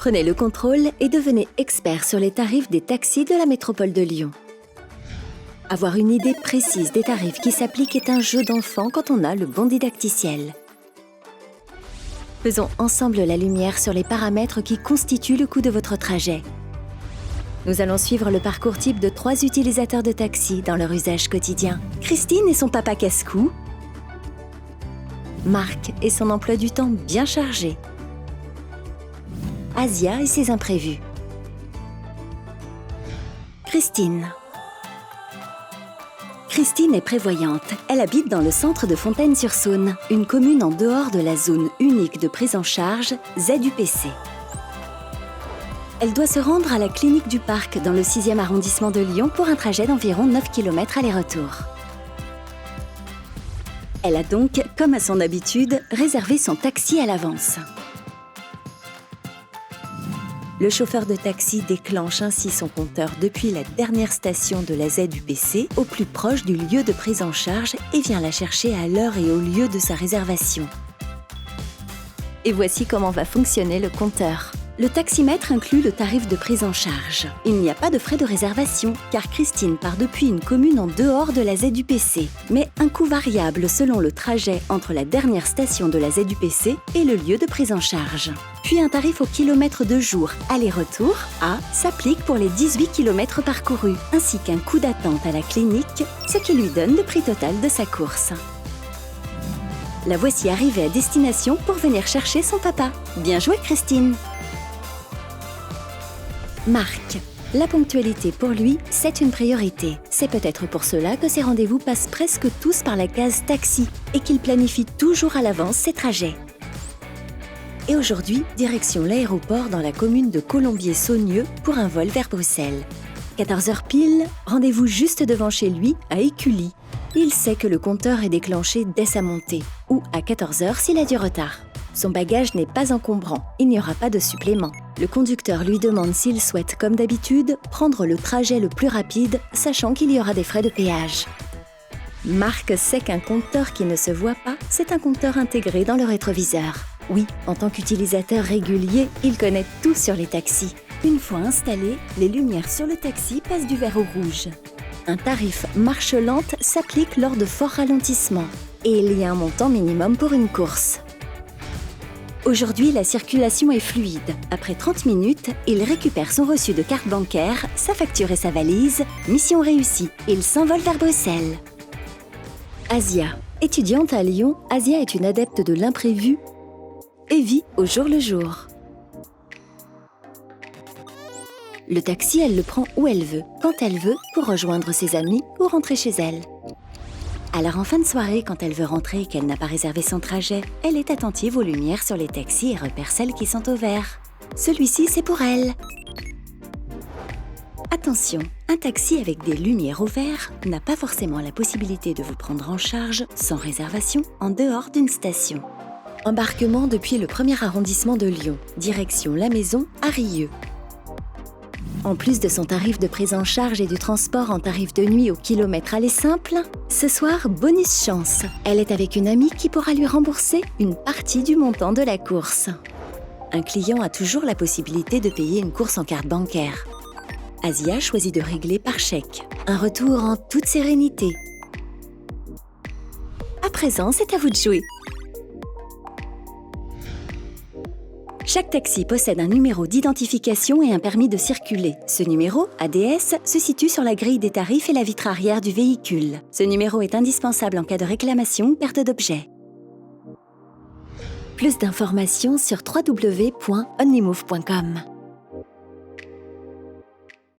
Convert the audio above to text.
Prenez le contrôle et devenez expert sur les tarifs des taxis de la métropole de Lyon. Avoir une idée précise des tarifs qui s'appliquent est un jeu d'enfant quand on a le bon didacticiel. Faisons ensemble la lumière sur les paramètres qui constituent le coût de votre trajet. Nous allons suivre le parcours type de 3 utilisateurs de taxi dans leur usage quotidien. Christine et son papa casse-cou. Marc et son emploi du temps bien chargé. Asia et ses imprévus. Christine. Christine est prévoyante. Elle habite dans le centre de Fontaine-sur-Saône, une commune en dehors de la zone unique de prise en charge ZUPC. Elle doit se rendre à la clinique du Parc dans le 6e arrondissement de Lyon pour un trajet d'environ 9 km aller-retour. Elle a donc, comme à son habitude, réservé son taxi à l'avance. Le chauffeur de taxi déclenche ainsi son compteur depuis la dernière station de la ZUPC au plus proche du lieu de prise en charge et vient la chercher à l'heure et au lieu de sa réservation. Et voici comment va fonctionner le compteur. Le taximètre inclut le tarif de prise en charge. Il n'y a pas de frais de réservation, car Christine part depuis une commune en dehors de la ZUPC, mais un coût variable selon le trajet entre la dernière station de la ZUPC et le lieu de prise en charge. Puis un tarif au kilomètre de jour aller-retour, A, s'applique pour les 18 km parcourus, ainsi qu'un coût d'attente à la clinique, ce qui lui donne le prix total de sa course. La voici arrivée à destination pour venir chercher son papa. Bien joué, Christine! Marc. La ponctualité pour lui, c'est une priorité. C'est peut-être pour cela que ses rendez-vous passent presque tous par la case taxi et qu'il planifie toujours à l'avance ses trajets. Et aujourd'hui, direction l'aéroport dans la commune de Colombier-Saunieux pour un vol vers Bruxelles. 14h pile, rendez-vous juste devant chez lui, à Écully. Il sait que le compteur est déclenché dès sa montée, ou à 14h s'il a du retard. Son bagage n'est pas encombrant, il n'y aura pas de supplément. Le conducteur lui demande s'il souhaite, comme d'habitude, prendre le trajet le plus rapide, sachant qu'il y aura des frais de péage. Marc sait qu'un compteur qui ne se voit pas, c'est un compteur intégré dans le rétroviseur. Oui, en tant qu'utilisateur régulier, il connaît tout sur les taxis. Une fois installé, les lumières sur le taxi passent du vert au rouge. Un tarif marche lente s'applique lors de forts ralentissements. Et il y a un montant minimum pour une course. Aujourd'hui, la circulation est fluide. Après 30 minutes, il récupère son reçu de carte bancaire, sa facture et sa valise. Mission réussie. Il s'envole vers Bruxelles. Asia. Étudiante à Lyon, Asia est une adepte de l'imprévu et vit au jour le jour. Le taxi, elle le prend où elle veut, quand elle veut, pour rejoindre ses amis ou rentrer chez elle. Alors en fin de soirée, quand elle veut rentrer et qu'elle n'a pas réservé son trajet, elle est attentive aux lumières sur les taxis et repère celles qui sont au vert. Celui-ci, c'est pour elle. Attention, un taxi avec des lumières au vert n'a pas forcément la possibilité de vous prendre en charge, sans réservation, en dehors d'une station. Embarquement depuis le 1er arrondissement de Lyon, direction La Maison à Rieux. En plus de son tarif de prise en charge et du transport en tarif de nuit au kilomètre aller simple, ce soir, bonus chance. Elle est avec une amie qui pourra lui rembourser une partie du montant de la course. Un client a toujours la possibilité de payer une course en carte bancaire. Asia choisit de régler par chèque. Un retour en toute sérénité. À présent, c'est à vous de jouer. Chaque taxi possède un numéro d'identification et un permis de circuler. Ce numéro, ADS, se situe sur la grille des tarifs et la vitre arrière du véhicule. Ce numéro est indispensable en cas de réclamation ou perte d'objet. Plus d'informations sur www.onlymove.com.